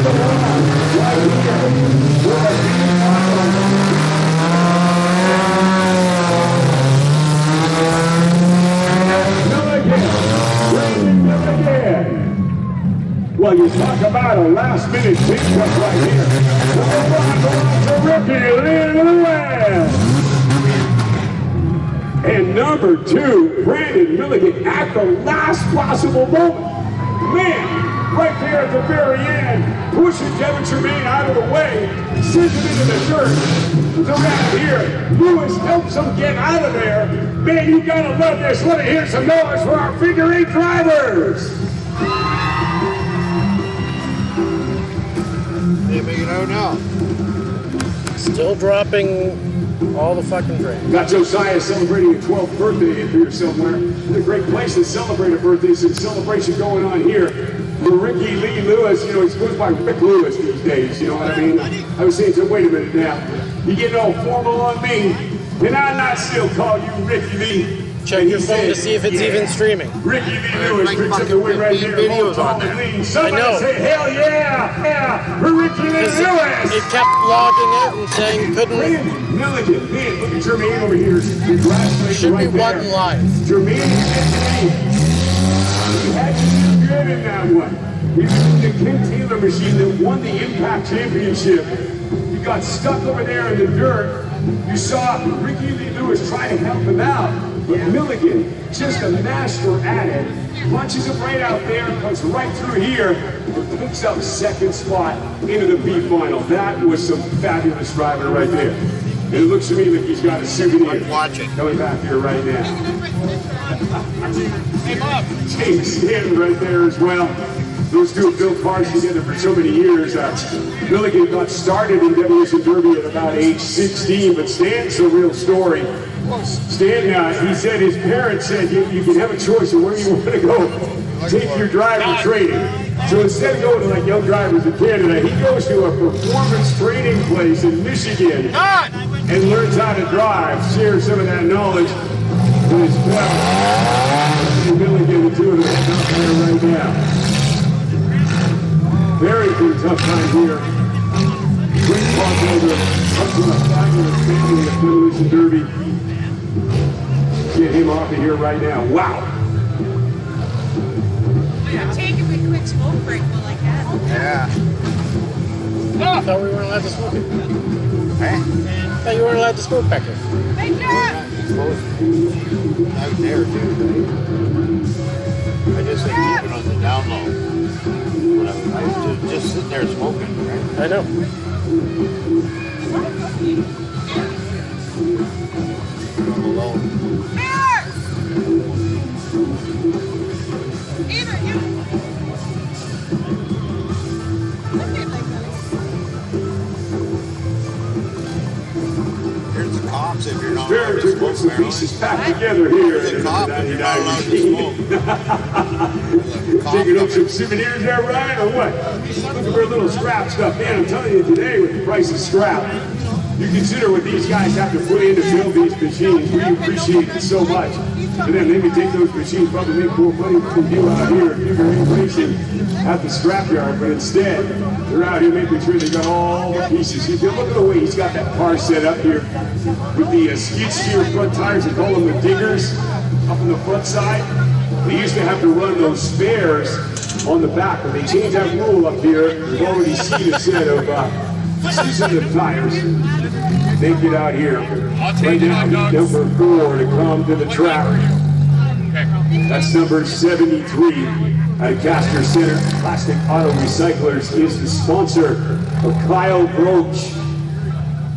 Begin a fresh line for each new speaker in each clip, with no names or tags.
Well, you talk about a last-minute pickup right here. The rookie, Lewis. And number 2, Brandon Milligan at the last possible moment. Man, right there at the very end, pushing Devin Tremaine out of the way, sends him into the dirt. Around here, Lewis helps him get out of there. Man, you gotta love this. Let me hear some noise for our figure 8 drivers.
You don't know.
Still dropping all the fucking drains.
Got Josiah celebrating a 12th birthday if you're somewhere. It's a great place to celebrate a birthday. Some celebration going on here. For Ricky Lee Lewis, you know, he goes by Rick Lewis these days, you know what I mean? I was saying to him, wait a minute now. You getting all formal on me? Can I not still call you Ricky Lee?
Check your phone to see if it's even streaming.
Ricky Lee Lewis picks up the win right there.
Videos on there.
Somebody say, hell yeah, yeah, for Ricky Lee Lewis.
It kept logging out and saying couldn't.
Brandon Milligan, man, look at Jermaine over here.
Should be one live.
Jermaine, he had to do good in that one. He was the Ken Taylor machine that won the Impact Championship. He got stuck over there in the dirt. You saw Ricky Lee Lewis try to help him out. But Milligan, just a master at it, punches him right out there, comes right through here, and picks up second spot into the B final. That was some fabulous driving right there. And it looks to me like he's got a souvenir.
Watch it.
Coming back here right now.
Hey, Bob.
James Stanton right there as well. Those two have built cars together for so many years. Milligan got started in Demolition Derby at about age 16, but Stanton's a real story. Stan, he said his parents said you can have a choice of where you want to go take your driver training. So instead of going to like young drivers in Canada, he goes to a performance training place in Michigan and learns how to drive, shares some of that knowledge with his family. And Milligan, the two of them out there right now. Very good tough time here. Great crossover up to a fabulous family at Demolition Derby. Get him off of here right now. Wow.
Take a quick smoke break while I can.
Yeah.
I thought we weren't allowed to smoke it.
Hey?
I thought you weren't allowed to smoke back here.
Thank you.
Out there, dude. I just like keep it on the down low. When I used to just sit there smoking, right?
I know.
I'm alone.
Either you.
Here's the cops if you're not
Very
allowed to
good.
smoke.
Some pieces packed together here.
Here's the cop if you're not allowed to smoke.
Taking up some souvenirs there, Ryan, or what? Looking for a little scrap stuff. Man, I'm telling you today, with the price of scrap, you consider what these guys have to put in to build these machines. We appreciate it so much. And then maybe take those machines, probably make more money than you out here at figure eight racing at the scrapyard. But instead, they're out here making sure they got all the pieces. Look at the way he's got that car set up here with the skid steer front tires. They call them the diggers up on the front side. They used to have to run those spares on the back, but they changed that rule up here. We've already seen a set of seasoned tires. They get out here. Right now, number 4 to come to the track. That's number 73 at Castor Center. Plastic Auto Recyclers is the sponsor of Kyle Broach.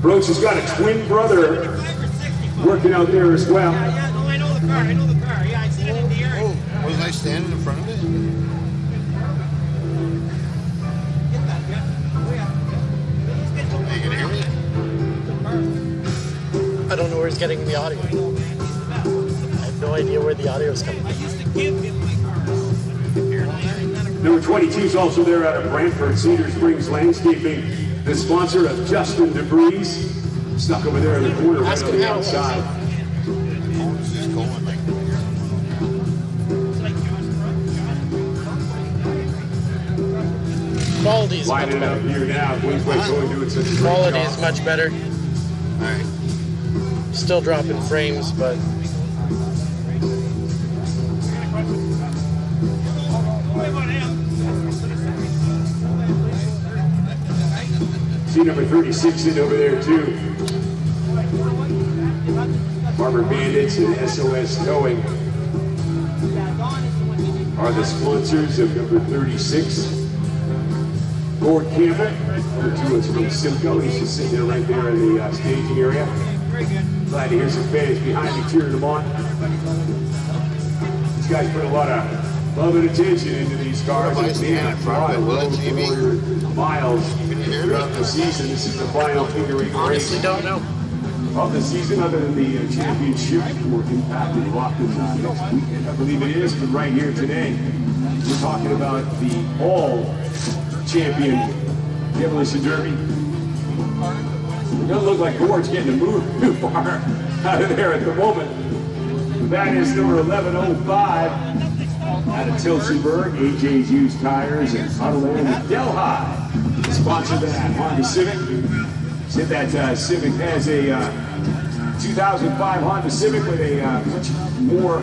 Broach has got a twin brother working out there as well.
I know the car. Yeah, I see it in the area.
Oh, was I standing in front of it? You can hear me?
I don't know where he's getting the audio. I have no idea where the audio is coming from.
Number 22 is also there out of Brantford, Cedar Springs Landscaping, the sponsor of Justin DeBreeze. Stuck over there in the corner right on the outside.
It's just going like
Quality is much
Lining up
better.
here now. Queensway going doing such a great
Quality
job.
is much better.
Alright.
Still dropping frames, but
See number 36 in over there too. Barber Bandits and SOS Towing are the sponsors of number 36. Gord Campbell, coming to us from Simcoe. He's just sitting there right there in the staging area. Glad to hear some fans behind me cheering them on. These guys put a lot of love and attention into these cars.
Nice man in front of it, will it, TV?
Miles
Can you hear
throughout
me?
the season. This is the final figure eight race
honestly don't know.
of the season, other than the championship for Impact in Rockton next weekend. I believe it is, but right here today, we're talking about the all-champion Demolition Derby. It doesn't look like Gord's getting to move too far out of there at the moment. That is number 1105 out of Tilsonburg, AJ's Used Tires and Autoland and Delhi. Sponsor that Honda Civic. Said that Civic has a 2005 Honda Civic with a much more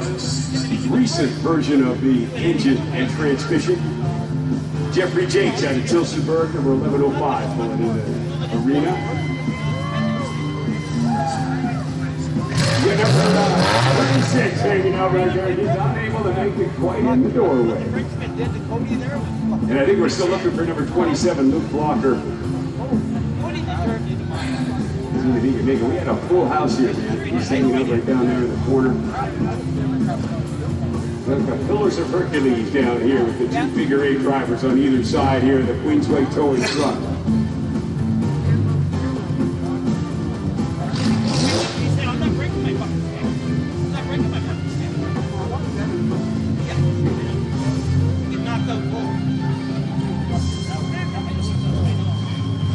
recent version of the engine and transmission. Jeffrey Jakes out of Tilsonburg, number 1105, going in the arena. Yeah, number 36 hanging out right there. He's not able to make it quite in the doorway. And I think we're still looking for number 27, Luke Blocker. We had a full house here, man. He's hanging out right down there in the corner. We've got Pillars of Hercules down here with the two figure eight drivers on either side here in the Queensway towing truck.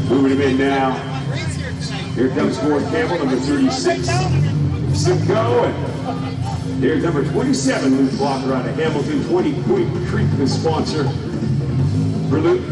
Moving him in now. Here comes Gord Campbell, number 36, Simcoe, and here's number 27, Luke Blocker out of Hamilton, 20 Point Creek, the sponsor for Luke.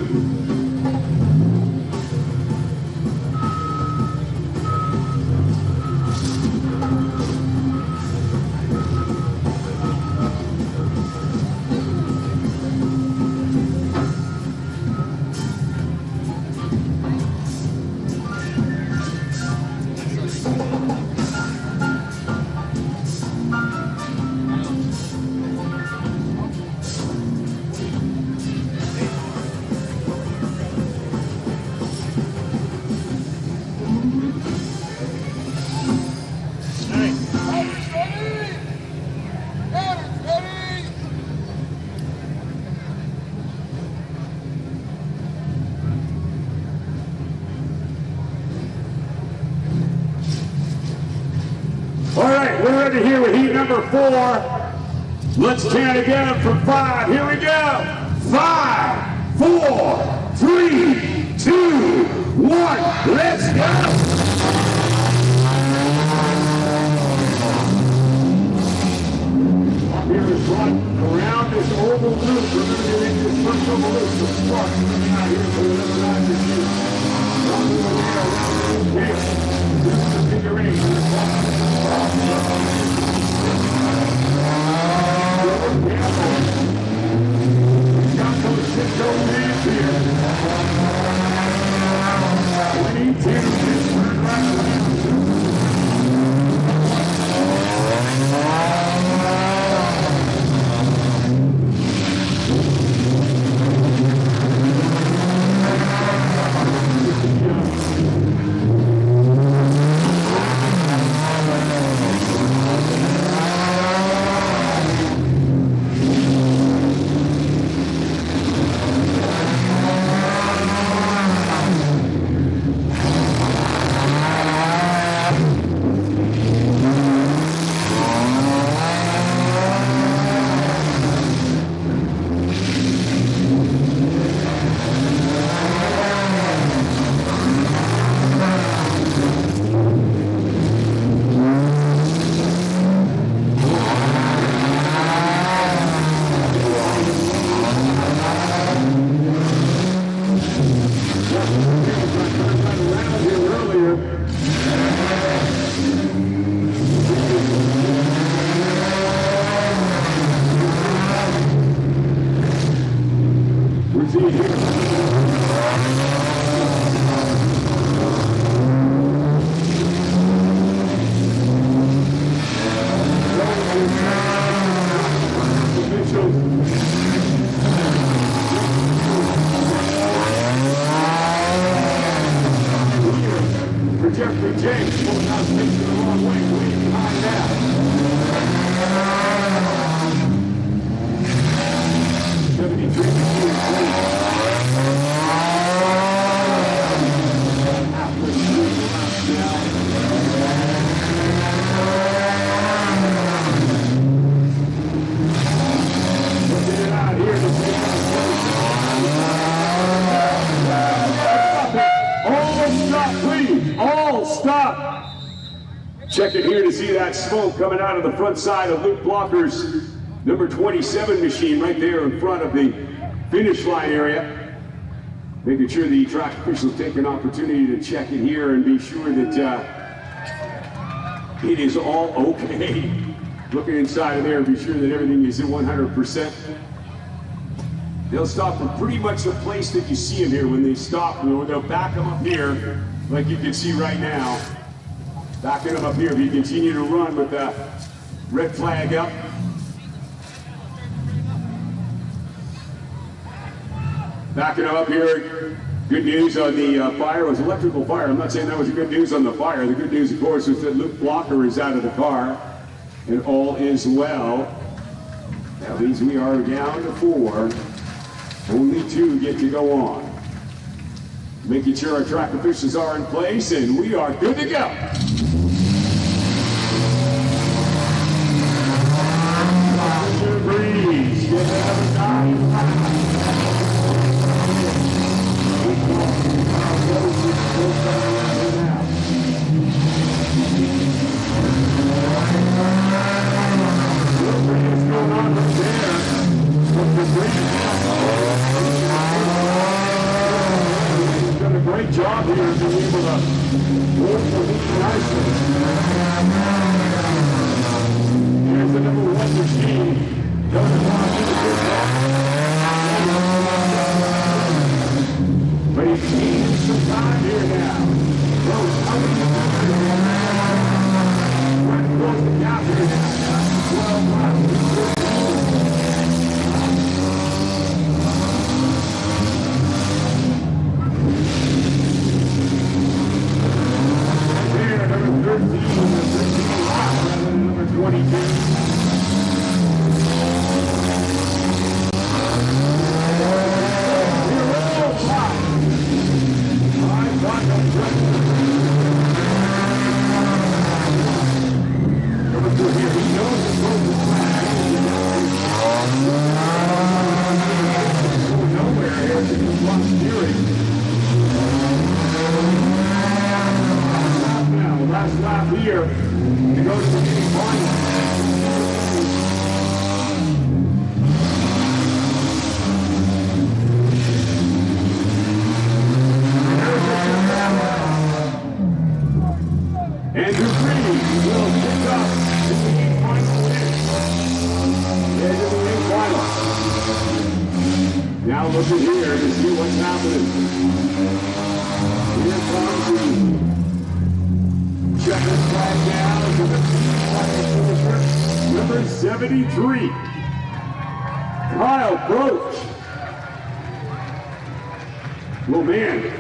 All right, we're ready here with heat number 4. Let's count again from 5. Here we go. 5, 4, 3, 2, 1. Let's go. Here is run around this oval loop. Remember, you're in this first oval loop. The spark coming out here for the 11 machine. This is the figure eight. Got those Simcoe fans here. 22 Pittsburgh Riders. Big James pulling out space the wrong way, way behind that. 73 halfway through the last now. Looking it out here to see all stop, please. All stop. Check it here to see that smoke coming out of the front side of Luke Blocker's number 27 machine right there in front of the finish line area. Making sure the track officials take an opportunity to check it here and be sure that it is all okay. Looking inside of there and be sure that everything is at 100%. They'll stop for pretty much the place that you see them here when they stop. They'll back them up here, like you can see right now. Backing them up here. If you continue to run with the red flag up. Backing them up here. Good news on the fire. It was electrical fire. I'm not saying that was good news on the fire. The good news, of course, is that Luke Blocker is out of the car. And all is well. That means we are down to 4. Only 2 get to go on. Making sure our track officials are in place, and we are good to go. Breeze, get another time. Going on right there. He's done a great job here of being able to hold the lead nicely. Here's the number 1 machine. Doesn't want to do the good job. But he's gaining some time here now. Trying to close the gap here now. 12 miles. Number 13, number 22. Last lap here, it goes to the final. Andrew Green will pick up in the 8th final finish. Into the 8th final. Now looking here to see what's happening. Here comes the checkered flag down to the number 73, Kyle Broach. Well, man,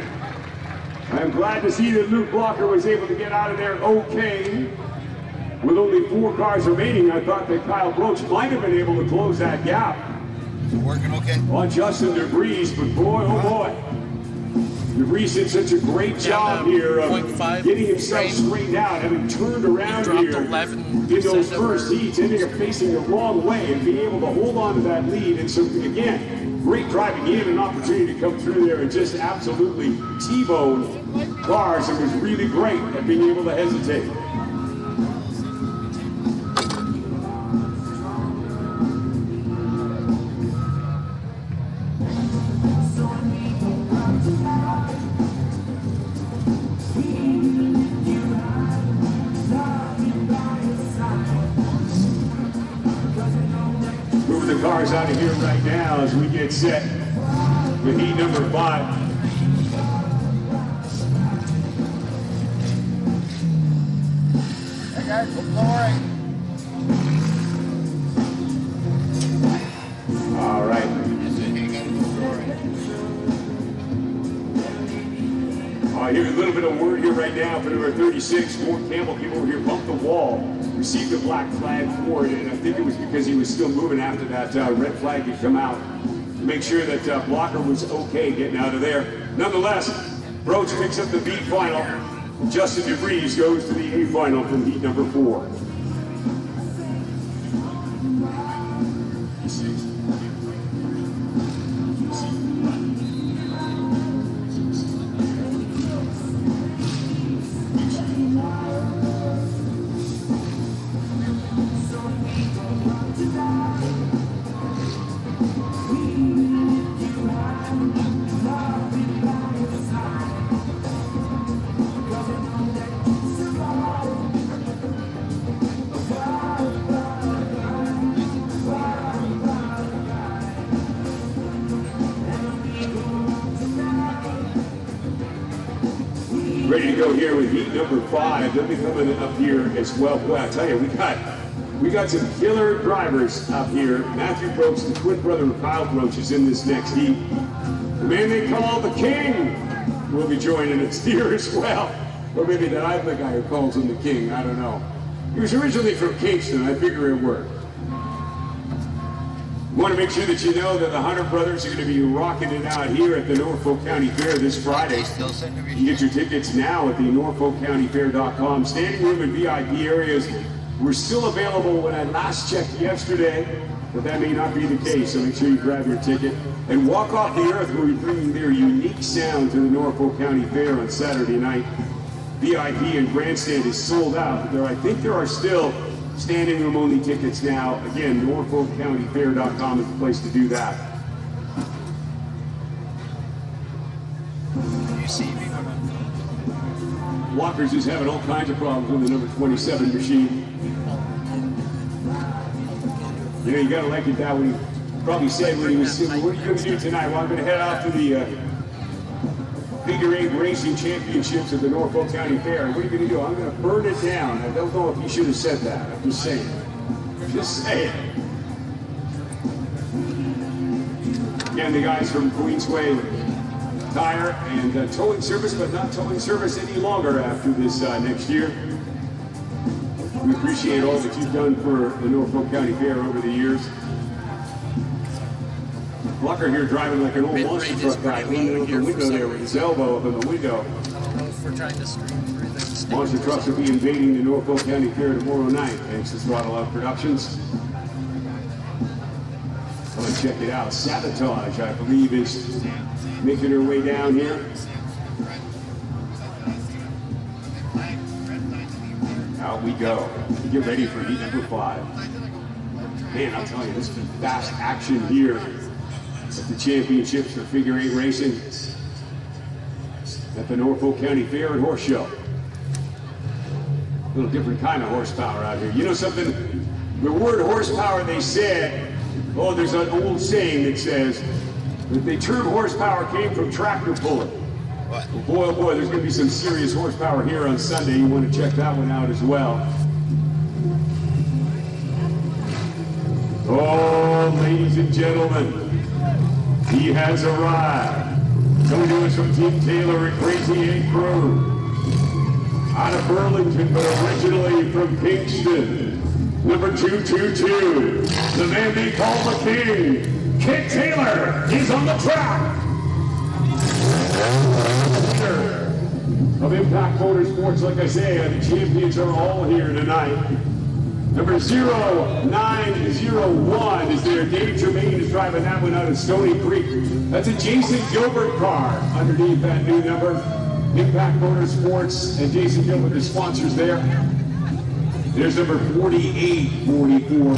I'm glad to see that Luke Blocker was able to get out of there okay. With only 4 cars remaining, I thought that Kyle Broach might have been able to close that gap.
Working okay?
On Justin DeVries, but boy, oh boy. DeVries did such a great job here of getting himself straightened out, having turned around here in those first heats, ending up facing the wrong way and being able to hold on to that lead. And so, again, great driving. He had an opportunity to come through there and just absolutely T-bone cars. It was really great at being able to hesitate. Moving the cars out of here right now as we get set with heat number 5.
Hey guys, it's all right.
All right. I hear a little bit of word here right now for number 36. Fort Campbell came over here, bumped the wall, received a black flag for it, and I think it was because he was still moving after that red flag had come out to make sure that Blocker was okay getting out of there. Nonetheless, Broach picks up the B final. Justin DeVries goes to the A final from heat number 4. Ready to go here with heat number 5. They'll be coming up here as well. Boy, I tell you, we got some killer drivers up here. Matthew Broach, the twin brother of Kyle Broach, is in this next heat. The man they call the King will be joining us here as well. Or maybe that I'm the guy who calls him the King. I don't know. He was originally from Kingston. I figure it worked. I want to make sure that you know that the Hunter brothers are going to be rocking it out here at the Norfolk County Fair this Friday. You can get your tickets now at the NorfolkCountyFair.com. Standing room and VIP areas were still available when I last checked yesterday, but that may not be the case, so make sure you grab your ticket. And Walk Off the Earth will be bringing their unique sound to the Norfolk County Fair on Saturday night. VIP and grandstand is sold out, but I think there are still standing room only tickets now. Again, NorfolkCountyFair.com is the place to do that. Walker's is having all kinds of problems with the number 27 machine. You know, you gotta like it that way. He probably said when he was saying, what are you gonna do tonight? Well, I'm gonna head out to the Figure 8 Racing Championships at the Norfolk County Fair. What are you going to do? I'm going to burn it down. I don't know if you should have said that. I'm just saying. Just saying. Again, the guys from Queensway Tire and towing service, but not towing service any longer after this next year. We appreciate all that you've done for the Norfolk County Fair over the years. Blocker here driving like an old monster truck guy, leaning out the window there with his elbow up in the window. Monster trucks will be invading the Norfolk County Fair tomorrow night, thanks to Throttle Out Productions. Come and check it out. Sabotage, I believe, is making her way down here. Out we go. We get ready for heat number 5. Man, I'll tell you, this is fast action here at the championships for Figure 8 Racing at the Norfolk County Fair and Horse Show. A little different kind of horsepower out here. You know something? The word horsepower, they said, oh, there's an old saying that says that the term horsepower came from tractor pulling. Well, boy, oh boy, there's going to be some serious horsepower here on Sunday. You want to check that one out as well. Oh, ladies and gentlemen, he has arrived. Coming to us from Team Taylor and Crazy 8 Crew. Out of Burlington, but originally from Kingston. Number 222, the man they call the King. Kit Taylor is on the track. Of Impact Motorsports, like I say, the champions are all here tonight. Number 0901 is there. Dave Tremaine is driving that one out of Stony Creek. That's a Jason Gilbert car underneath that new number. Impact Motorsports and Jason Gilbert, the sponsors there. There's number 4844,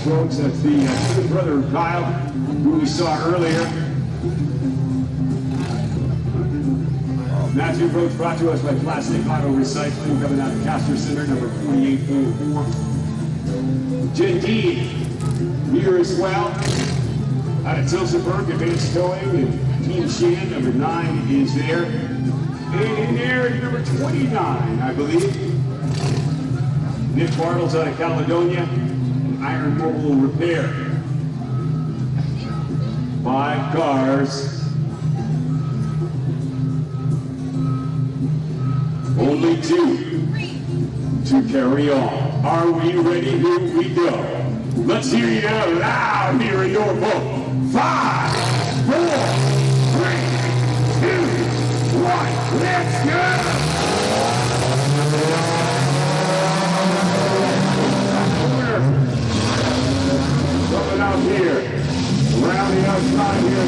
folks. That's the twin brother of Kyle, who we saw earlier. Matthew Broach brought to us by Plastic Auto Recycling, coming out of Castor Center, number 4844. Jen Dean here as well. Out of Tilsonburg, Advanced Towing, and Team Shan, number 9 is there. And in there is number 29, I believe. Nick Bartles out of Caledonia, and Iron Mobile Repair. 5 cars. to carry on. Are we ready? Here we go. Let's hear you loud here in Norfolk. 5, 4, 3, 2, 1. Let's go! Coming out here, around the outside here,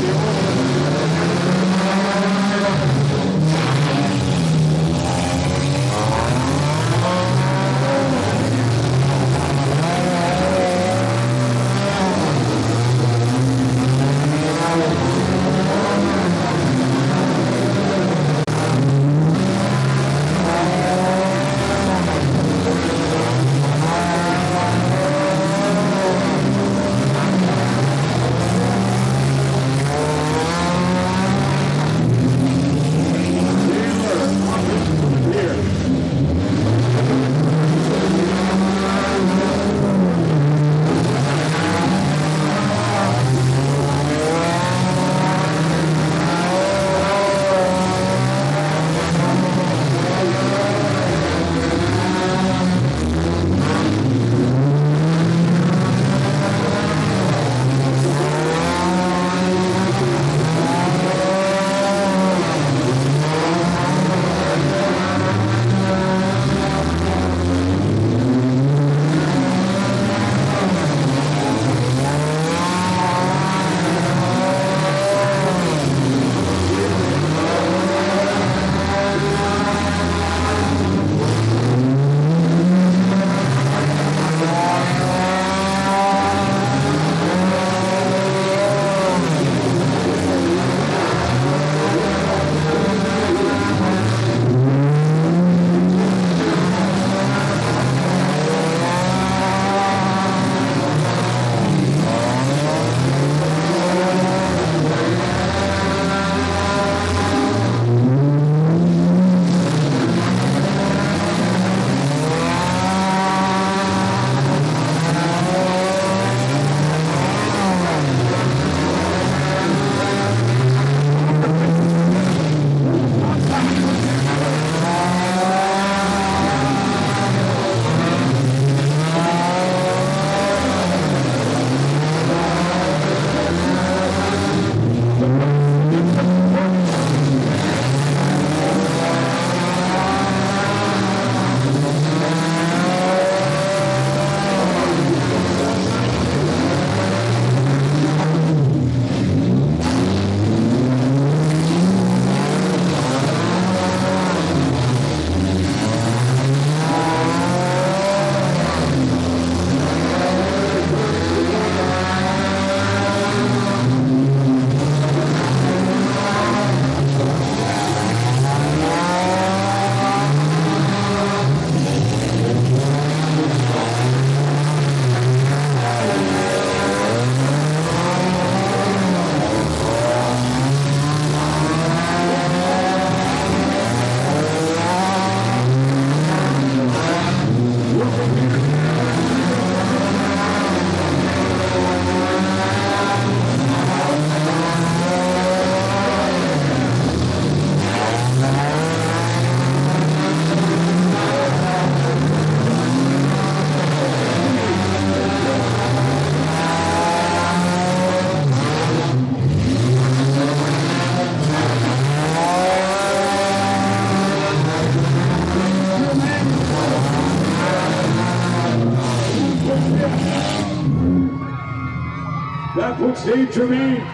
That puts Dave Germain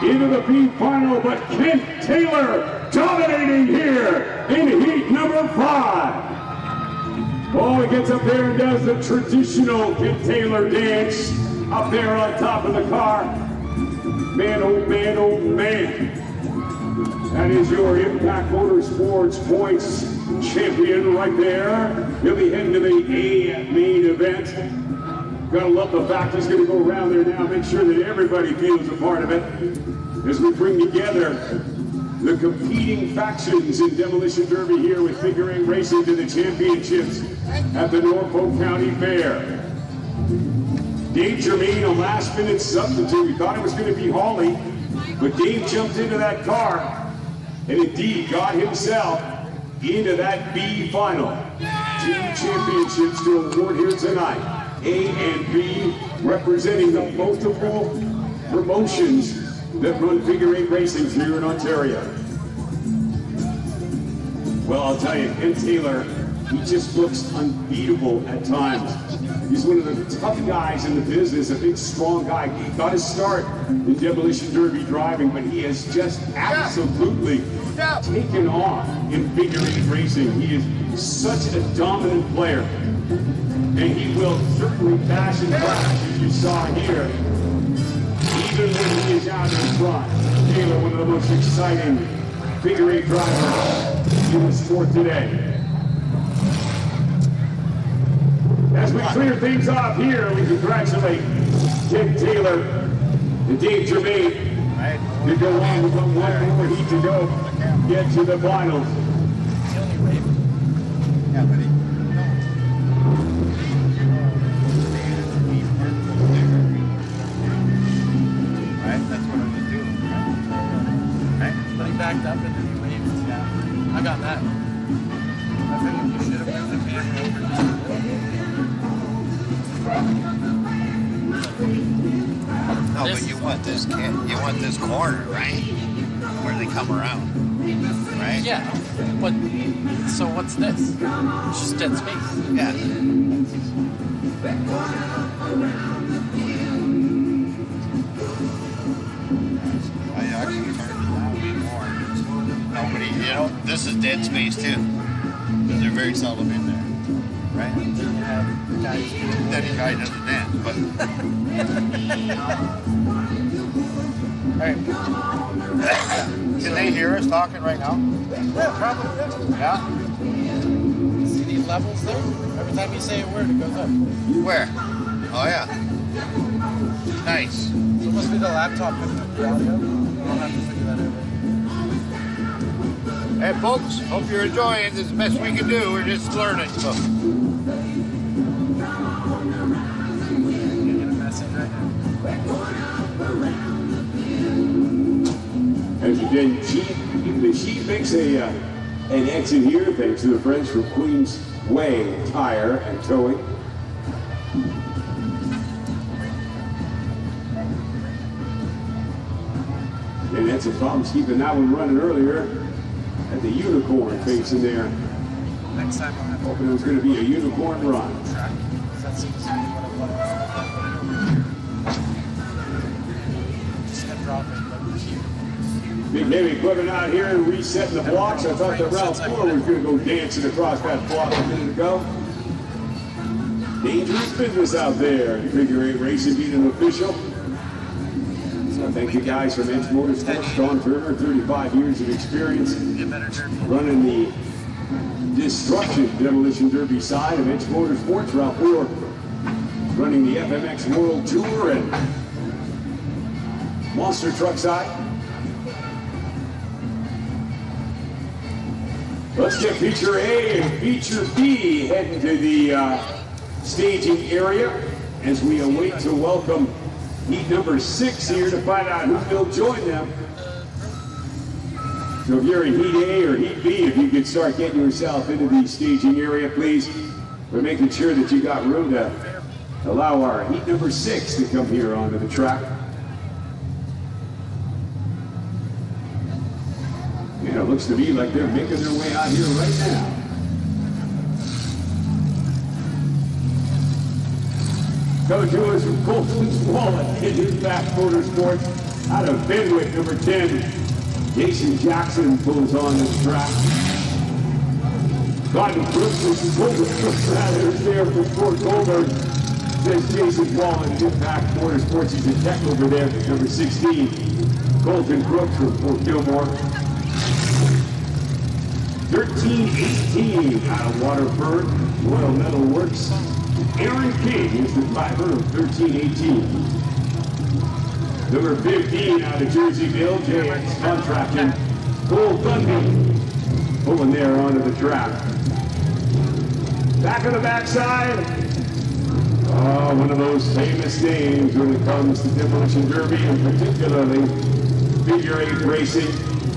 into the B final, but Kent Taylor dominating here in heat number 5. Oh, he gets up there and does the traditional Kent Taylor dance up there on top of the car. Man, oh man, oh man. That is your Impact Motorsports points champion right there. He'll be heading to the A main event. Gotta love the fact he's gonna go around there now, make sure that everybody feels a part of it as we bring together the competing factions in Demolition Derby here with Figure 8 Racing to the championships at the Norfolk County Fair. Dave Germain, a last-minute substitute. We thought it was going to be Hawley, but Dave jumped into that car, and indeed, God himself into that B final. 2 championships to award here tonight. A and B representing the multiple promotions that run figure eight racing here in Ontario. Well, I'll tell you, Ken Taylor, he just looks unbeatable at times. He's one of the tough guys in the business, a big, strong guy. He got his start in Demolition Derby driving, but he has just absolutely taken off in figure eight racing. He is such a dominant player, and he will certainly bash and crash, as you saw here, even when he is out in front. Taylor, one of the most exciting figure eight drivers in the sport today. As we clear things off here, we congratulate Ken Taylor and Dave Germain to go on with one more heat to go, get to the finals.
Yeah, buddy. Right? That's what I was doing. Right?
But he backed up and then he waved. Yeah. I got that. I think you should have moved the camera over.
No, but you want this corner, right? Where they come around. Right?
Yeah. But so what's this? It's just dead space.
Yeah. I actually turned it down more. Nobody, you know, this is dead space too. Because they're very seldom in there. Right? Then the guy doesn't dance, but
Alright.
can they hear us talking right now?
Yeah, probably.
Yeah?
See these levels there? Every time you say a word, it goes up.
Where? Oh yeah. Nice.
So it must be the laptop picking up the audio. I'll have to figure that out.
Hey folks, hope you're enjoying. This is the best we can do. We're just learning. So.
Get a message right now.
As you did, the Sheep makes an exit here, thanks to the friends from Queens Way Tire and Towing. And that's a problem keeping that one running earlier at the Unicorn facing there.
Next time I'll have to
Hoping it was going to be a Unicorn run.
track. That seems to be what I want. Just kept dropping, but here.
Big heavy equipment out here and resetting the blocks. I thought that Ralph Moore was going to go dancing across that block a minute ago. Dangerous business out there. Figure eight racing being an official. So thank you guys from Edge Motorsports. Don Turner, 35 years of experience
Get better derby.
running the Destruction Demolition Derby side of Edge Motorsports. Ralph Moore running the FMX World Tour and Monster Truck side. Let's get feature A and feature B heading to the staging area as we await to welcome heat number 6 here to find out who will join them. So if you're in heat A or heat B, if you could start getting yourself into the staging area, please. We're making sure that you got room to allow our heat number 6 to come here onto the track. And it looks to me like they're making their way out here right now. Coming to us from Colton's Wallet in Impact Motorsports out of Fenwick, number 10. Jason Jackson pulls on this track. Gordon Brooks is there for Fort Goldberg. Says Jason Wallet in Impact Motorsports. He's a tech over there, number 16. Colton Brooks from Fort Gilmore. 13-18 out of Waterford, Royal Metal Works. Aaron King is the driver of 13-18. Number 15 out of Jerseyville, JX Contracting. Cole Thunby pulling there onto the track. Back on the backside. Oh, one of those famous names when it comes to Demolition Derby and particularly figure eight racing.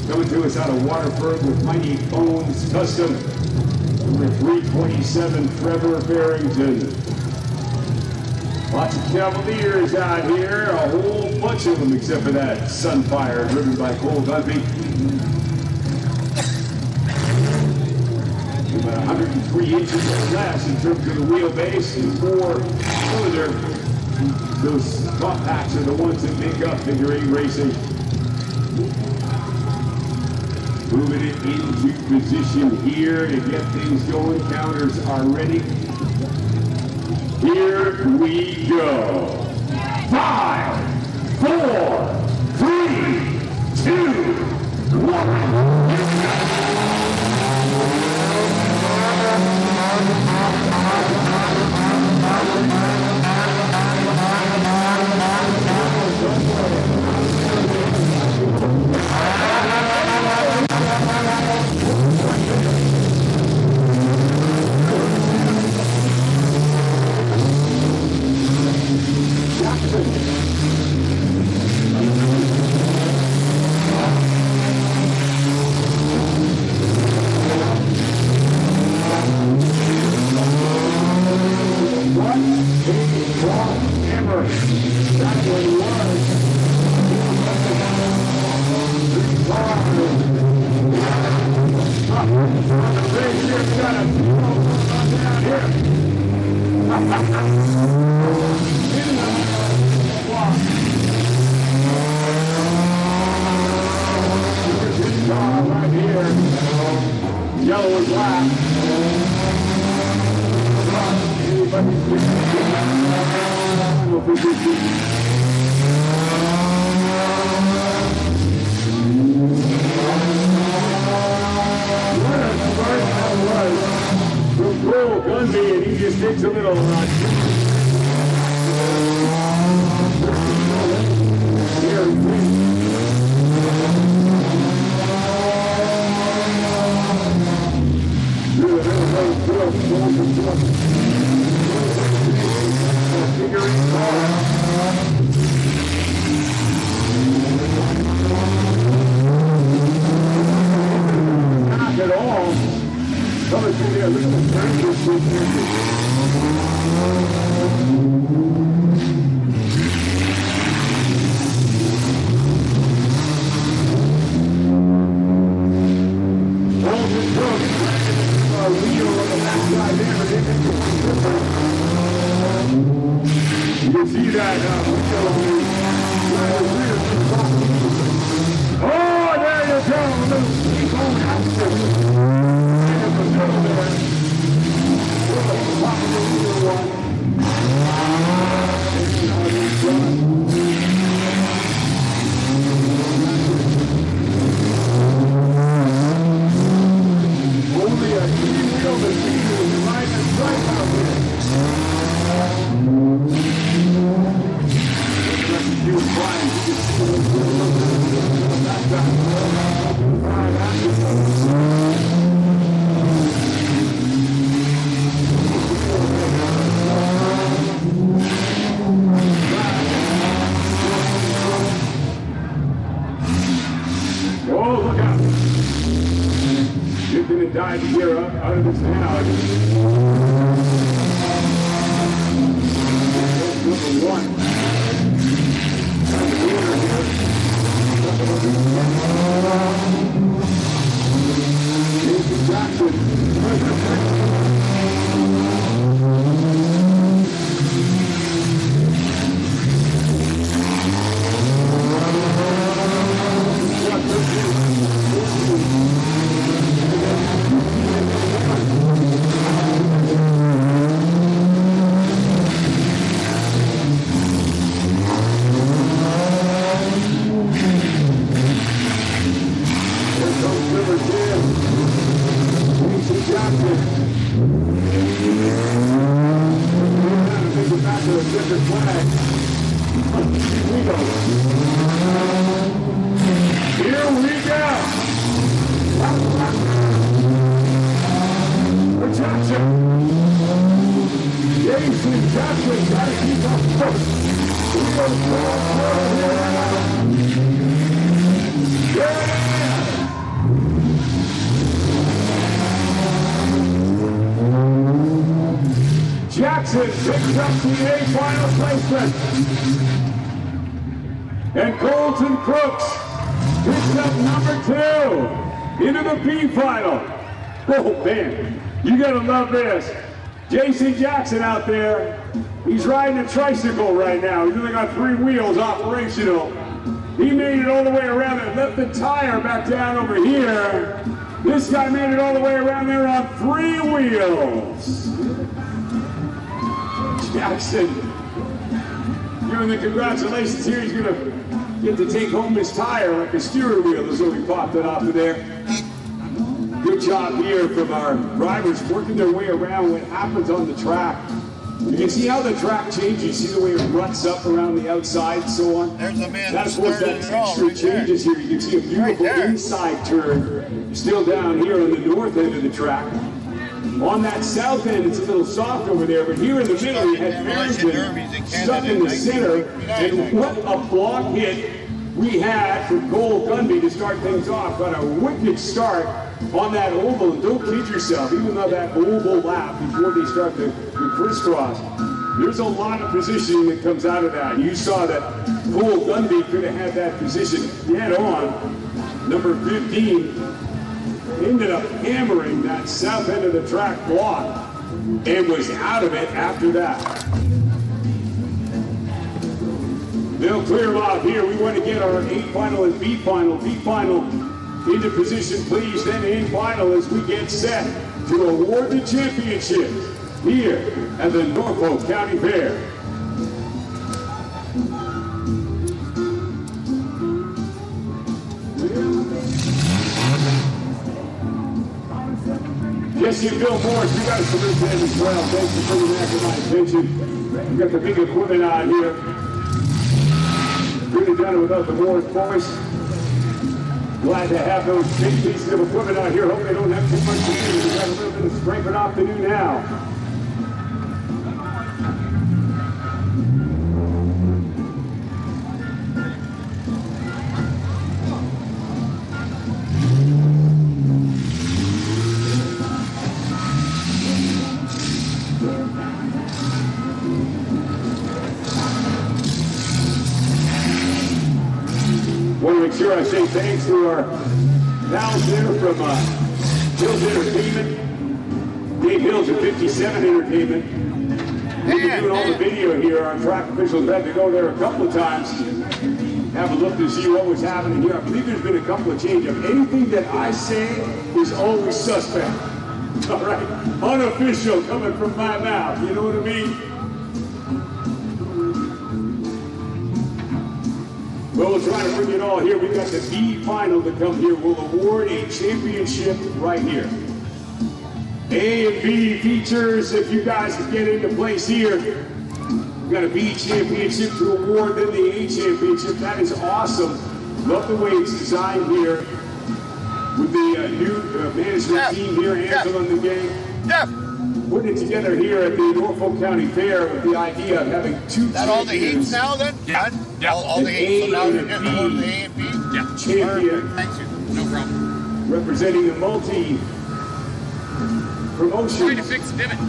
Coming to us out of Waterford with Mighty Bones Custom. Number 327, Trevor Barrington. Lots of Cavaliers out here, a whole bunch of them except for that Sunfire driven by Cole Dunphy. About 103 inches or less in terms of the wheelbase and 4-cylinder. Those top packs are the ones that make up figure 8 racing. Moving it into position here to get things going. Counters are ready. Here we go. 5, 4, 3, 2, 1. Jackson picks up the A final placement. And Colton Crooks picks up number 2 into the B final. Oh man, you gotta love this. Jason Jackson out there, he's riding a tricycle right now. He's only got 3 wheels operational. He made it all the way around and left the tire back down over here. This guy made it all the way around there on 3 wheels. Jackson, giving the congratulations here. He's gonna get to take home his tire like a steering wheel as though he popped it off of there. Good job here from our drivers working their way around what happens on the track. You can see how the track changes. See the way it ruts up around the outside and so on.
There's a man
That's what that texture changes here. You can see a beautiful inside turn still down here on the north end of the track. On that south end, it's a little soft over there, but here in the middle, you had Barrington stuck in the center, and what a block hit we had from Cole Gunby to start things off. Got a wicked start on that oval, and don't kid yourself, even though that oval lap before they start the crisscross, there's a lot of positioning that comes out of that. You saw that Cole Gunby could have had that position dead on. Number 15 ended up hammering that south end of the track block and was out of it after that. They'll clear off here. We want to get our A final and B final. B final into position, please. Then A final as we get set to award the championship here at the Norfolk County Fair. Jesse and Bill Morris, we got to salute them as well. Thank you for bringing that to my attention. We got the big equipment on here. Couldn't have done it without the Morris boys. Glad to have those big pieces of equipment out here. Hope they don't have too much to do. We got a little bit of scraping off to do now. Want to make sure I say thanks to our pals there from Hills Entertainment, Dave Hills at 57 Entertainment. We've been doing all the video here. Our track officials had to go there a couple of times, have a look to see what was happening here. I believe there's been a couple of changes. Anything that I say is always suspect. All right, unofficial coming from my mouth. You know what I mean? Well, we'll try to bring it all here. We've got the B final to come here. We'll award a championship right here. A and B features, if you guys can get into place here. We've got a B championship to award, then the A championship. That is awesome. Love the way it's designed here with the new management team here, Angela and the gang. Putting it together here at the Norfolk County Fair with the idea of having 2
that all the heats now then?
Yeah.
All the heats, so now you're getting all the A and B?
Yeah.
Champion.
Thank you.
No problem.
Representing the multi promotions
Trying to fix the divot.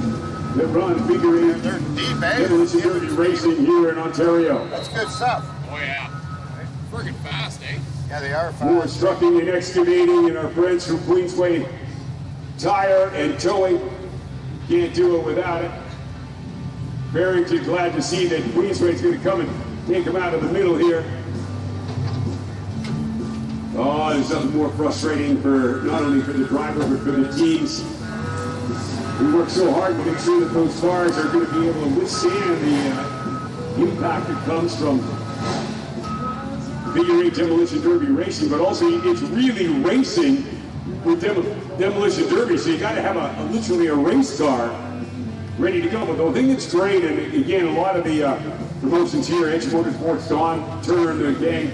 that run figure eight.
They're deep, eh?
Demolition Derby Racing here in Ontario.
That's good stuff.
Oh yeah. Friggin' fast, eh?
Yeah, they are
More
fast.
trucking and excavating, and our friends from Queensway Tire and Towing. Can't do it without it. Barrington, glad to see that Queensway's going to come and take them out of the middle here. Oh, there's nothing more frustrating for not only for the driver but for the teams. We work so hard to make sure that those cars are going to be able to withstand the impact that comes from figure eight demolition derby racing, but also it's really racing with demolition derby, so you got to have literally a race car ready to go. But the thing that's great, and again, a lot of the promotions here, Edge Motorsports, Don, Turner, and the gang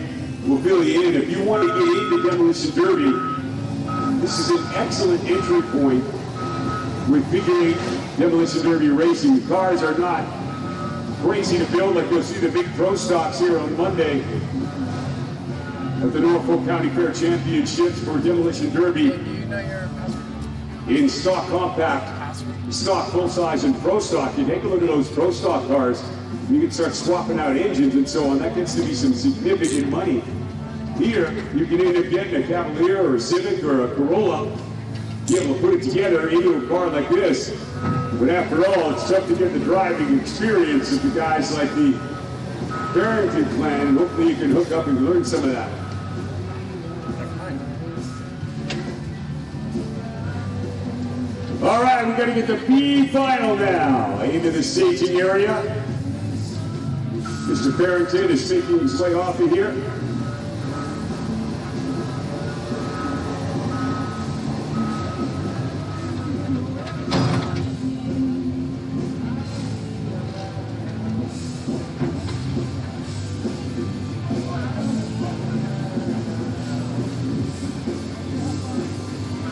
will fill you in. If you want to get into demolition derby, this is an excellent entry point with figure eight demolition derby racing. The cars are not crazy to build like you'll see the big pro stocks here on Monday at the Norfolk County Fair Championships for Demolition Derby in stock compact. stock, full size, and pro stock. You take a look at those pro stock cars, you can start swapping out engines and so on. That gets to be some significant money. Here, you can end up getting a Cavalier or a Civic or a Corolla, be able to put it together into a car like this. But after all, it's tough to get the driving experience of the guys like the Barrington clan, and hopefully you can hook up and learn some of that. All right, we're going to get the B final now into the staging area. Mr. Barrington is making his way off of here.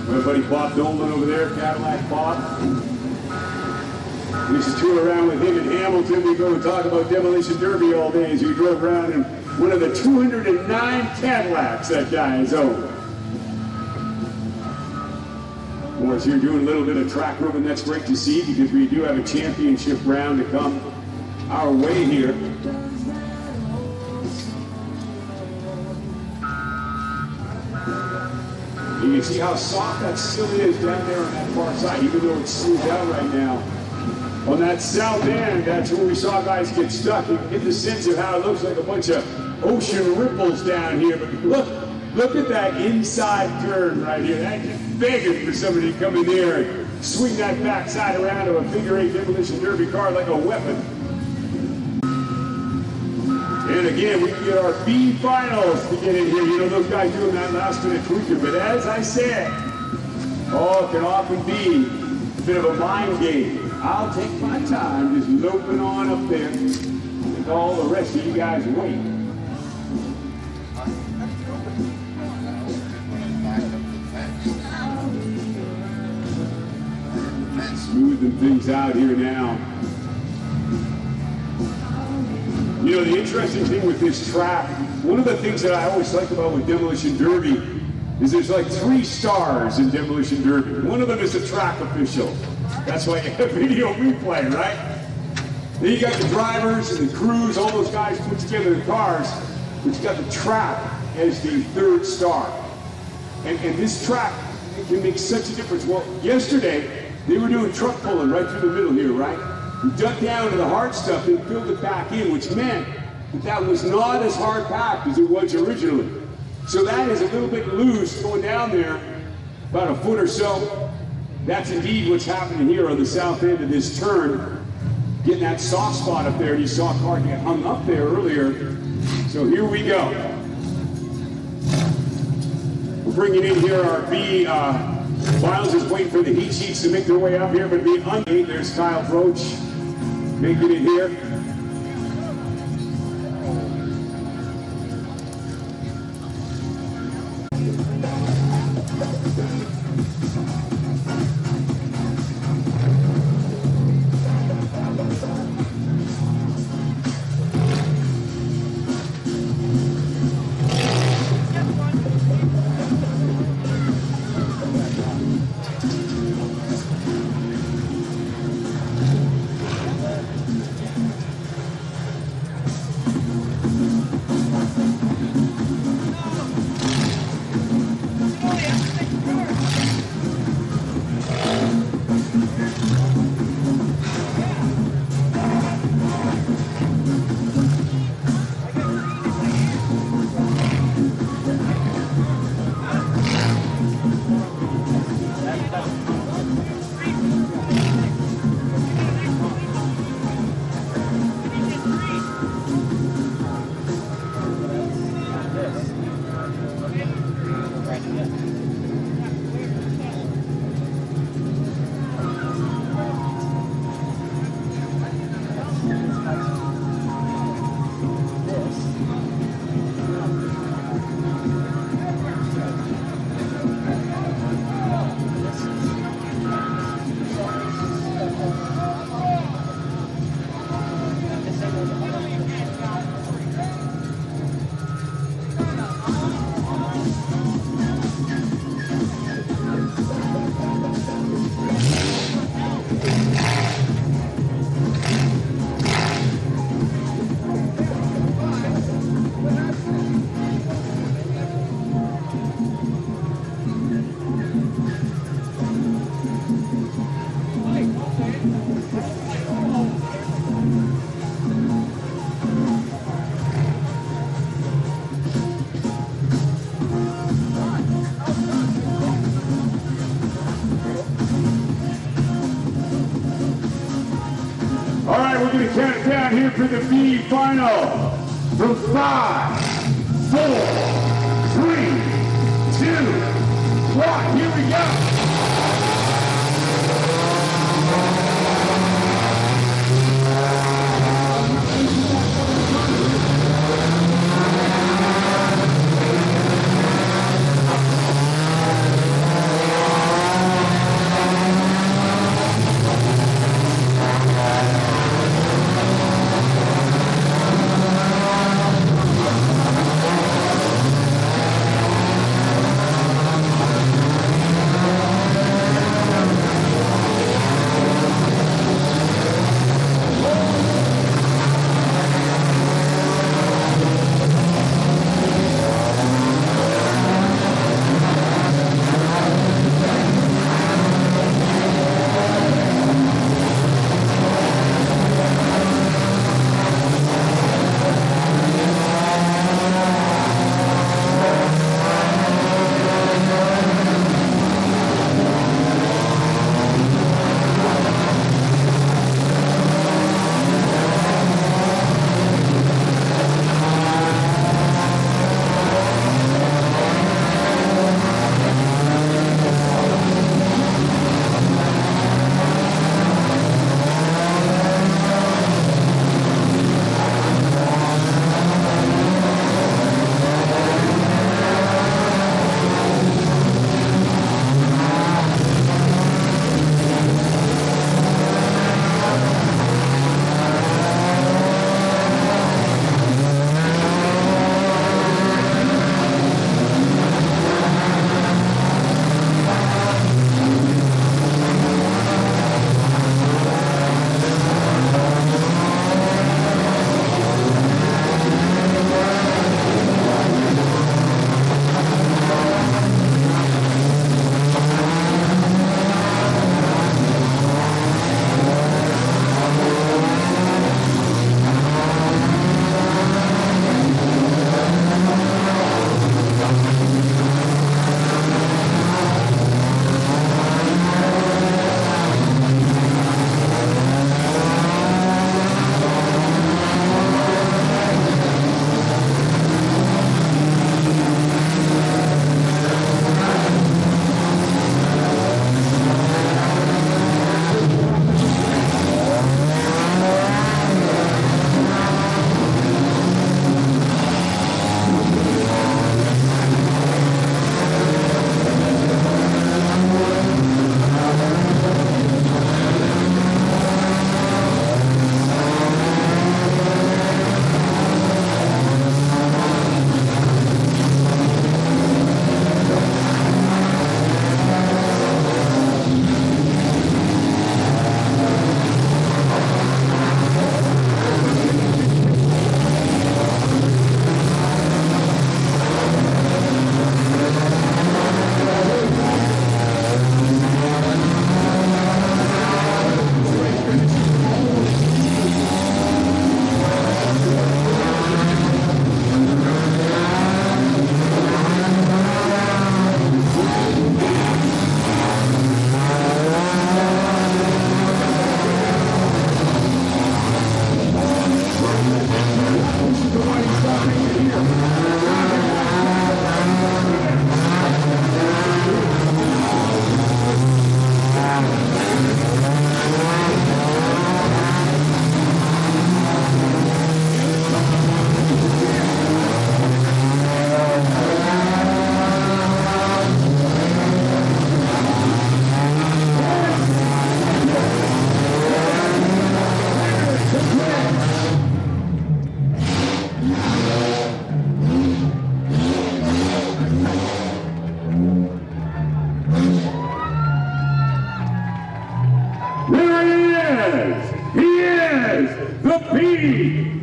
My buddy Bob Dolan over there, Cadillac Bob. We used to tour around with him in Hamilton. We go and talk about Demolition Derby all day as we drove around in one of the 209 Cadillacs that guy has owned. Of course, you're doing a little bit of track room, and that's great to see because we do have a championship round to come our way here. You can see how soft that still is down there on that far side, even though it's smoothed out right now. On that south end, that's where we saw guys get stuck. You can get the sense of how it looks like a bunch of ocean ripples down here. But look at that inside turn right here. That's just begging for somebody to come in there and swing that backside around to a figure 8 Demolition Derby car like a weapon. And again, we get our B finals to get in here. You know, those guys doing that last minute tweaking. But as I said, it can often be a bit of a mind game. I'll take my time just loping on up there and all the rest of you guys wait. Smoothing things out here now. You know, the interesting thing with this track, one of the things that I always like about with Demolition Derby is there's like 3 stars in Demolition Derby. One of them is a track official. That's why you have video replay, right? Then you got the drivers and the crews, all those guys put together the cars, but you got the track as the 3rd star. And this track can make such a difference. Well, yesterday, they were doing truck pulling right through the middle here, right? We dug down to the hard stuff and filled it back in, which meant that was not as hard packed as it was originally. So that is a little bit loose going down there, about a foot or so. That's indeed what's happening here on the south end of this turn. Getting that soft spot up there, and you saw a car get hung up there earlier. So here we go. We're bringing in here our B. Miles is waiting for the heat sheets to make their way up here, but being underneath, there's Kyle Roach making it here. for the B final. From 5, 4, 3, 2, 1. Here we go.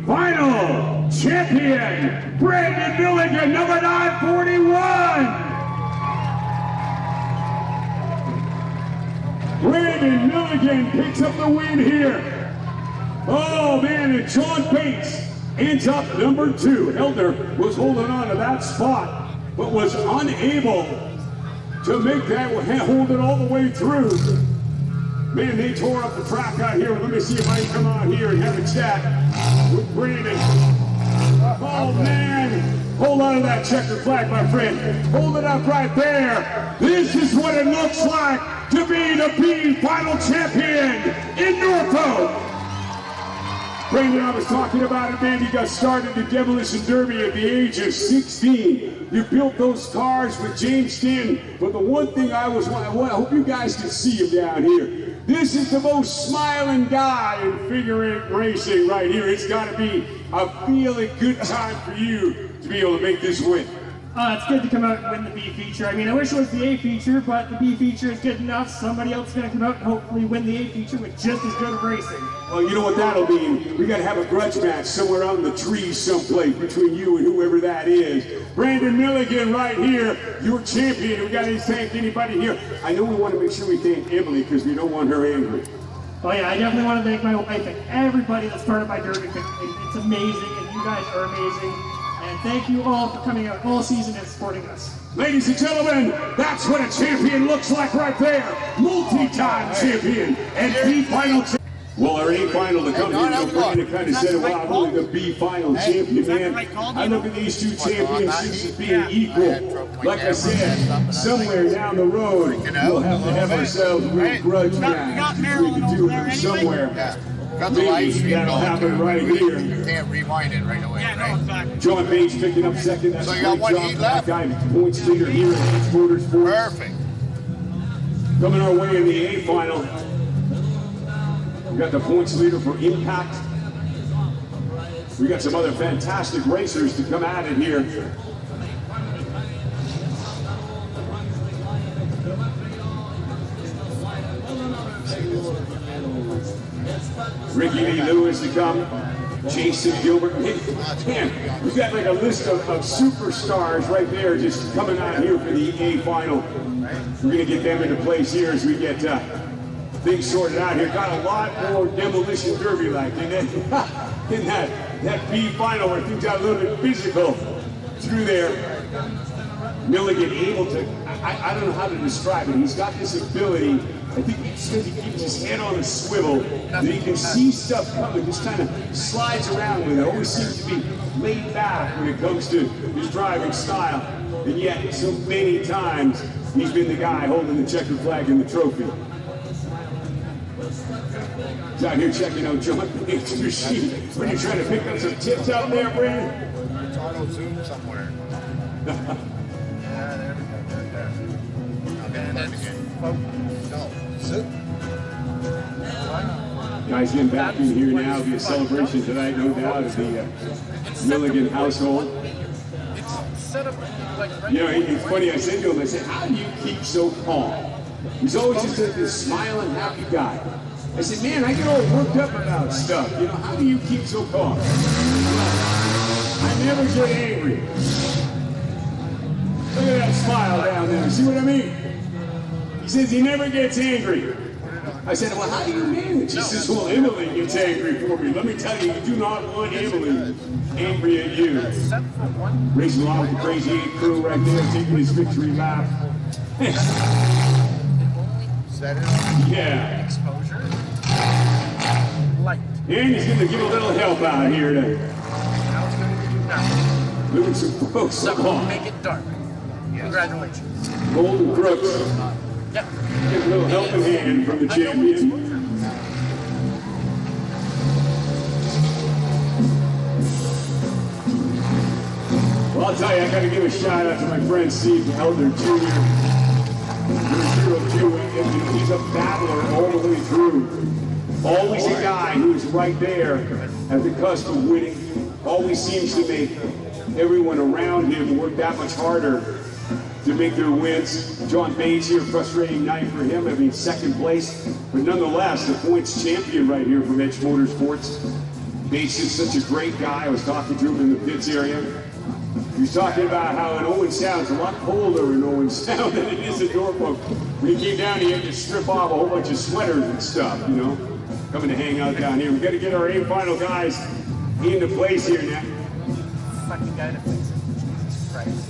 Final champion, Brandon Milligan, number 941. Brandon Milligan picks up the win here. Oh man, and John Bates ends up number 2. Elder was holding on to that spot, but was unable to make that, hold it all the way through. Man, they tore up the track out here. Let me see if I can come out here and have a chat with Brandon. Oh, man. Hold on to that checkered flag, my friend. Hold it up right there. This is what it looks like to be the B final champion in Norfolk. Brandon, I was talking about it, man. You got started in Demolition Derby at the age of 16. You built those cars with James Stin. But the one thing I hope you guys can see him down here. This is the most smiling guy in figure eight racing right here. It's got to be a feeling good time for you to be able to make this win.
It's good to come out and win the B feature. I mean, I wish it was the A feature, but the B feature is good enough. Somebody else is going to come out and hopefully win the A feature with just as good of racing.
Well, you know what that'll mean? We got to have a grudge match somewhere out in the trees someplace between you and whoever that is. Brandon Milligan right here, your champion. We got to thank anybody here. I know we want to make sure we thank Emily because we don't want her angry.
Oh yeah, I definitely want to thank my wife and everybody that's part of my Derby family. It's amazing, and you guys are amazing. And thank you all for coming out all season and supporting us.
Ladies and gentlemen, that's what a champion looks like right there. Multi-time champion and B final champion. Well, our A final to come in, Brandon kind of said, well, I'm only the B final champion, man. I look at these two championships as being equal. Like I said, somewhere down the road, we'll have to have ourselves a little grudge match. We can do it somewhere.
Got the live
Maybe
stream
that'll
going.
happen right here.
You can't rewind it right away, right?
John Page picking up second. That's
So you got one
job.
heat left?
That guy, points leader here at H Motorsports.
Perfect.
Coming our way in the A final. We got the points leader for Impact. We got some other fantastic racers to come at it here. Ricky Lee Lewis to come. Jason Gilbert. Man, we've got like a list of superstars right there just coming out here for the A final. We're going to get them into place here as we get things sorted out here. Got a lot more Demolition Derby like in that B final where things got a little bit physical through there. Milligan able to, I don't know how to describe it. He's got this ability. I think it's because he keeps his head on a swivel, that he can see stuff coming, just kind of slides around with it. Always seems to be laid back when it comes to his driving style. And yet, so many times, he's been the guy holding the checkered flag and the trophy. He's out here checking out John Payne's machine. When you're trying to pick up some tips out there, Brandon?
It's auto zoom somewhere. Yeah, there we go. There. Okay, and then again. No. Sit.
Guys getting back in here now. It'll be a celebration tonight, no doubt, of the Milligan household.
It's set up like right.
You know, it's funny, I said to him, I said, how do you keep so calm? He's always just like this smiling, happy guy. I said, man, I get all worked up about stuff. You know, how do you keep so calm? I never get angry. Look at that smile down there. See what I mean? He says he never gets angry. I said, well, how do you manage? He says, well, Emily gets angry for me. Let me tell you, you do not want Emily angry at you. Racing along with the Crazy 8 crew right there, taking his victory lap. Yeah.
Exposure. Light.
And he's going to give a little help out here to
Now it's going to do now.
moving some folks
Something
along.
make it dark. Congratulations.
Golden Crooks.
Yep.
Give a little helping hand from the champion. Well, I'll tell you, I got to give a shout out to my friend Steve Elder Jr. He's a battler all the way through. Always a guy who's right there at the cusp of winning. Always seems to make everyone around him work that much harder to make their wins. John Bates here, frustrating night for him. I mean, second place, but nonetheless, the points champion right here from Edge Motorsports. Bates is such a great guy. I was talking to him in the pits area. He was talking about how in Owen Sound, it's a lot colder in Owen Sound than it is in Norfolk. When he came down, he had to strip off a whole bunch of sweaters and stuff, you know, coming to hang out down here. We got to get our A final guys into place here now.
Fucking guy to fix it. Jesus Christ.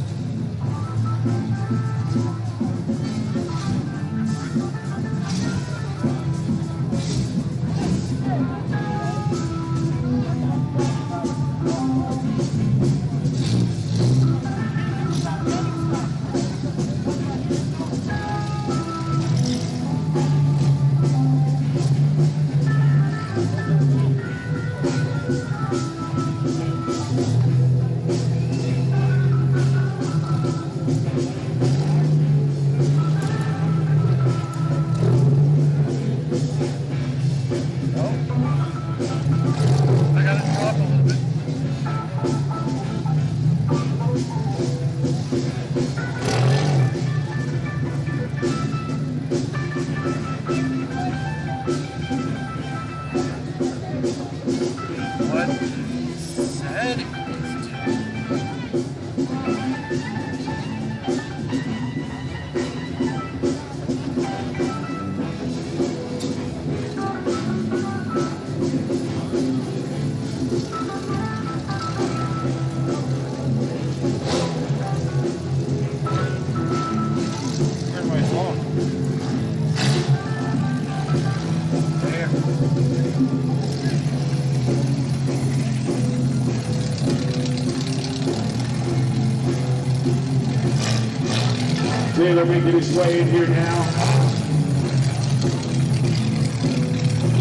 Taylor making his way in here now.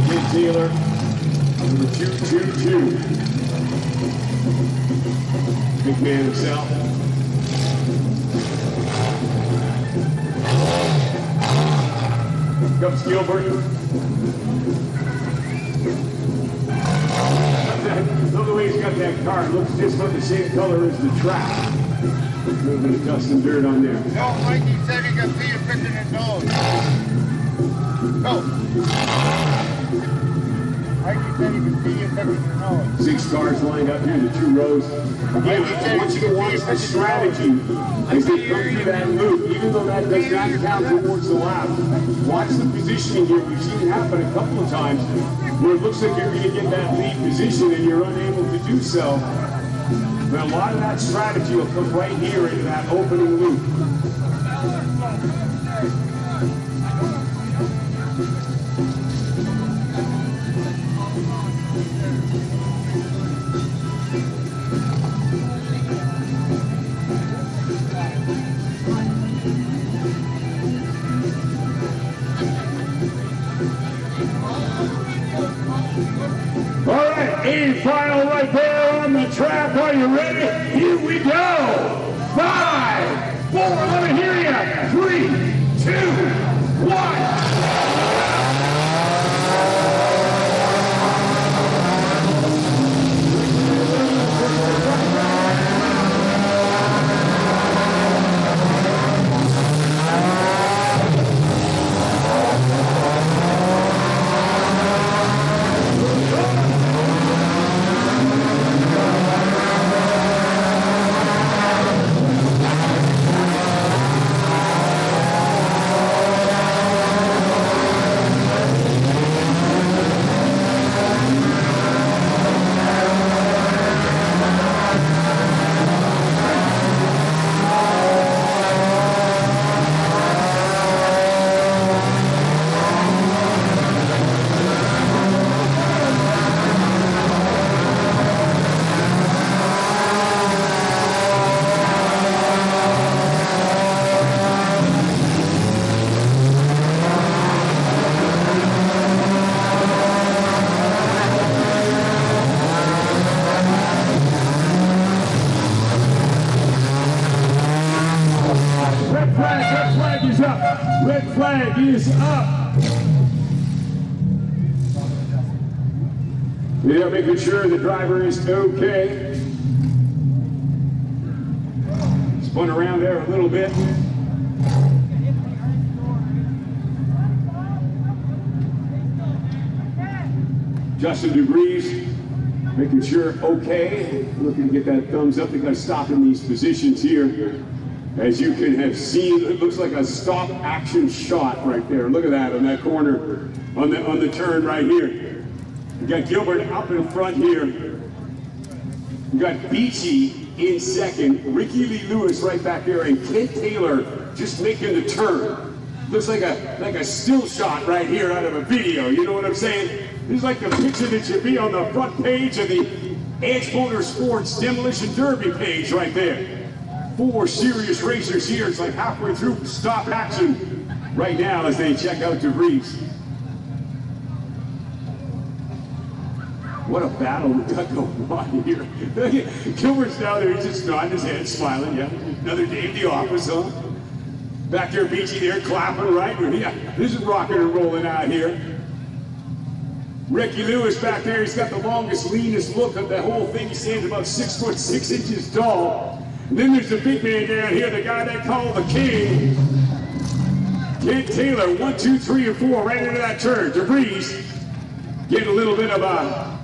Kid Taylor, number 222. Big man himself. Comes Gilbert. Look the way he's got that car. It looks just about the same color as the track. A little bit of dust and dirt on there.
No, Mikey said he could see you picking his nose. Go. Mikey said he could see you picking your nose.
6 cars lined up here, the 2 rows. Again, I want you to watch the strategy as they come through that loop. Even though that does not count towards the lap, watch the positioning here. We've seen it happen a couple of times where it looks like you're going to get that lead position and you're unable to do so. But a lot of that strategy will come right here into that opening loop. All right, A final right there on the track. Are you ready? Here we go. 5, 4, let me hear you. 3, 2, 1. Red flag is up. Yeah, making sure the driver is okay. Spun around there a little bit. Justin DeVries making sure okay. Looking to get that thumbs up. They got to stop in these positions here. As you can have seen, it looks like a stop action shot right there. Look at that on that corner, on the turn right here. We got Gilbert up in front here. We got Beachy in second, Ricky Lee Lewis right back there, and Kent Taylor just making the turn. Looks like a still shot right here out of a video. You know what I'm saying? This is like the picture that should be on the front page of the Edge Motorsports Demolition Derby page right there. 4 serious racers here. It's like halfway through stop action right now as they check out DeVries. What a battle we got going on here. Gilbert's down there, he's just nodding his head, smiling. Yeah, another day at the office, huh? Back there, Beachy there, clapping, right? Yeah, this is rocking and rolling out here. Ricky Lewis back there, he's got the longest, leanest look of the whole thing. He stands about 6 foot 6 inches tall. And then there's the big man down here, the guy they call the king. Kent Taylor, 1, 2, 3, and 4, right into that turn. DeVries getting a little bit of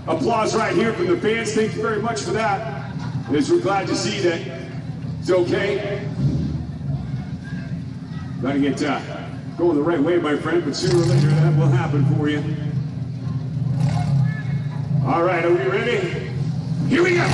applause right here from the fans. Thank you very much for that. As we're glad to see that it's okay. Got to get going the right way, my friend, but sooner or later that will happen for you. All right, are we ready? Here we go.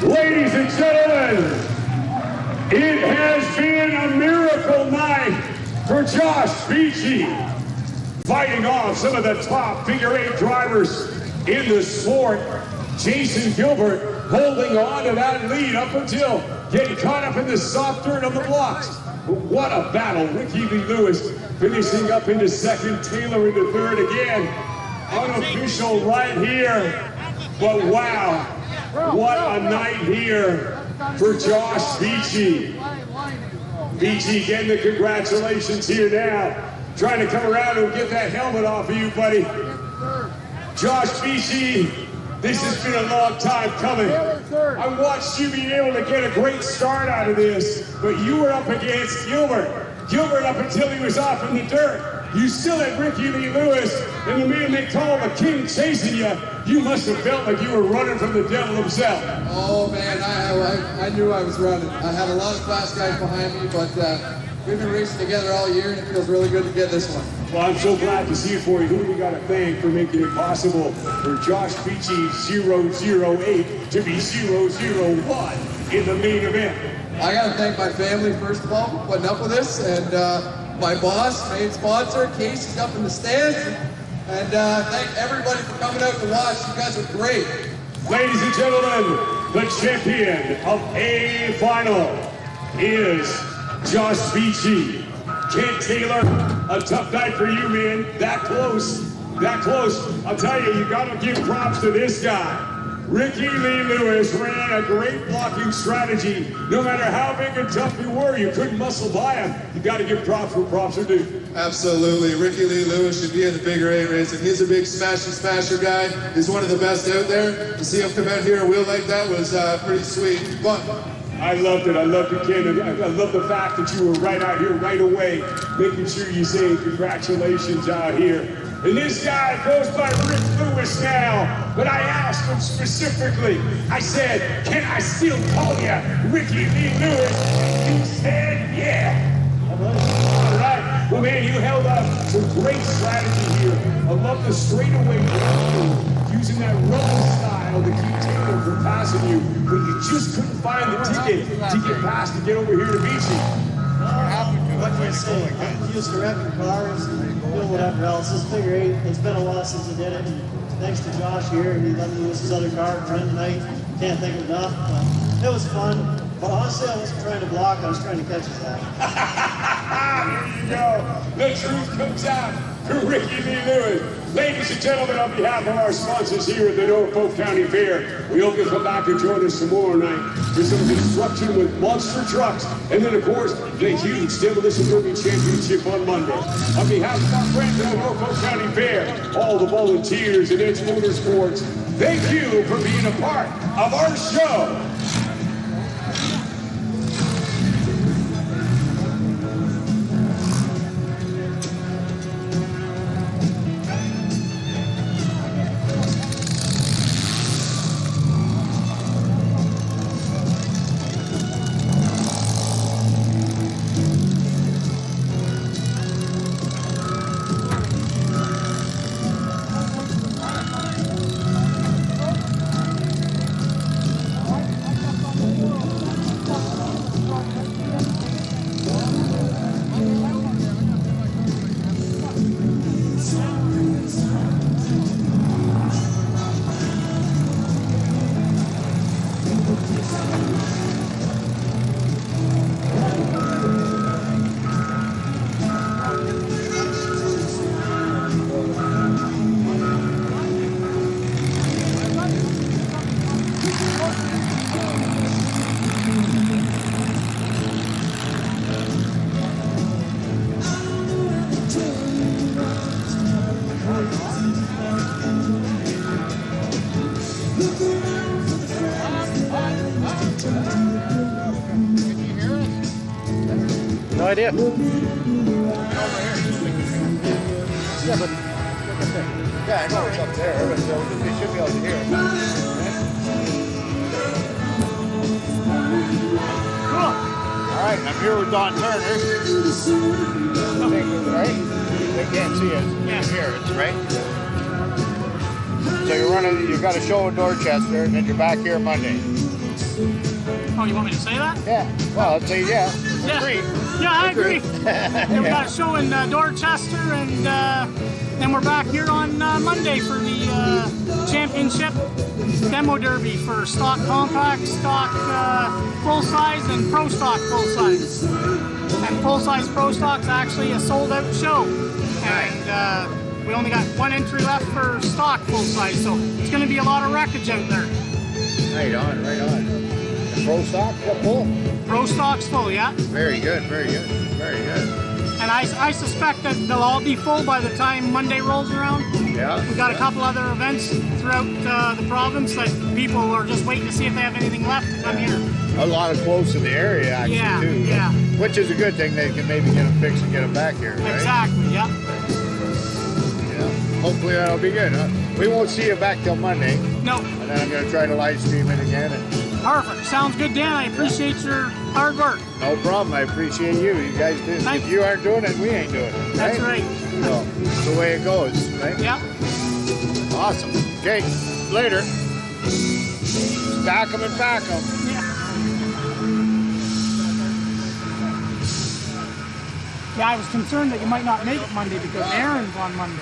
Ladies and gentlemen, it has been a miracle night for Josh Beachy, fighting off some of the top figure-8 drivers in the sport. Jason Gilbert holding on to that lead up until getting caught up in the soft dirt on the blocks. What a battle. Ricky Lee Lewis finishing up into second, Taylor into third again. Unofficial right here, but wow, what a night here for Josh Beachy. Beachy getting the congratulations here now. Trying to come around and get that helmet off of you, buddy. Josh Beachy, this has been a long time coming. I watched you be able to get a great start out of this, but you were up against Gilbert. Gilbert up until he was off in the dirt. You still had Ricky Lee Lewis and the man they call the King chasing you. You must have felt like you were running from the devil himself.
Oh man, I knew I was running. I had a lot of fast guys behind me, but we've been racing together all year and it feels really good to get this one.
Well, I'm so glad to see it for you. Who do we got to thank for making it possible for Josh Beachy 008 to be 001 in the main event?
I got to thank my family, first of all, for putting up with this, and my boss, main sponsor, Casey's up in the stands, and thank everybody for coming out to watch. You guys are great.
Ladies and gentlemen, the champion of A Final is Josh Beachy. Kent Taylor, a tough night for you, man. That close, that close. I'll tell you, you got to give props to this guy. Ricky Lee Lewis ran a great blocking strategy. No matter how big and tough you were, you couldn't muscle by him. You got to give props where props are due.
Absolutely. Ricky Lee Lewis should be in the figure 8 race, and he's a big smasher guy. He's one of the best out there. To see him come out here and wheel like that was pretty sweet. Fun.
I loved it. I loved it, Ken. I love the fact that you were right out here right away, making sure you say congratulations out here. And this guy goes by Rick Lewis now, but I asked him specifically, I said, can I still call you Ricky Lee Lewis? He said, yeah. All right. Well, man, you held up some great strategy here. I love the straightaway using that rubber style to keep Taylor from passing you, but you just couldn't find the ticket to get past to get over here to Beachy.
What can I say? I'm used to wrecking cars and doing whatever else. This figure 8, it's been a while since I did it. And thanks to Josh here, he let me use his other car and run tonight. Can't think of enough, but it was fun. But honestly, I wasn't trying to block, I was trying to catch his eye.
Here you go. The truth comes out for Ricky Lee Lewis. Ladies and gentlemen, on behalf of our sponsors here at the Norfolk County Fair, we hope you'll come back and join us tomorrow night for some construction with monster trucks, and then, of course, the huge Demolition Derby Championship on Monday. On behalf of our friends at the Norfolk County Fair, all the volunteers and Edge Motorsports, thank you for being a part of our show.
No idea.
Yeah, but yeah, I know it's up there, but they should be able to hear it. Cool. All right, I'm here with Don Turner. Right? They can't see it. Can't hear it, right? So you're running. You've got a show in Dorchester, and then you're back here Monday.
Oh, you want me to say that?
Yeah. Well, I'd say yeah. Agree.
Yeah, I agree. Yeah, we got a show in Dorchester, and then we're back here on Monday for the championship demo derby for stock compact, stock full size, and pro stock full size. And full size pro stock's actually a sold out show, and we only got one entry left for stock full size, so it's going to be a lot of wreckage out there.
Right on, right on. The pro stock full?
Pro stock's full, yeah.
Very good, very good, very good.
And I suspect that they'll all be full by the time Monday rolls around.
Yeah.
We've got a couple other events throughout the province that people are just waiting to see if they have anything left to come here.
A lot of close to the area, actually,
Yeah,
too.
yeah.
Which is a good thing. They can maybe get them fixed and get them back here, right?
Exactly, yeah.
Yeah. Hopefully that'll be good, huh? We won't see you back till Monday.
No.
And then I'm going to try to live stream it again. And
Perfect. Sounds good, Dan. I appreciate your hard work.
no problem. I appreciate you. You guys do.
Thank
If you aren't doing it, we ain't doing it.
That's right.
So, it's the way it goes, right?
Yeah.
Awesome. Okay, later. Stack them and pack them.
Yeah. Yeah, I was concerned that you might not make it Monday because Aaron's on Monday.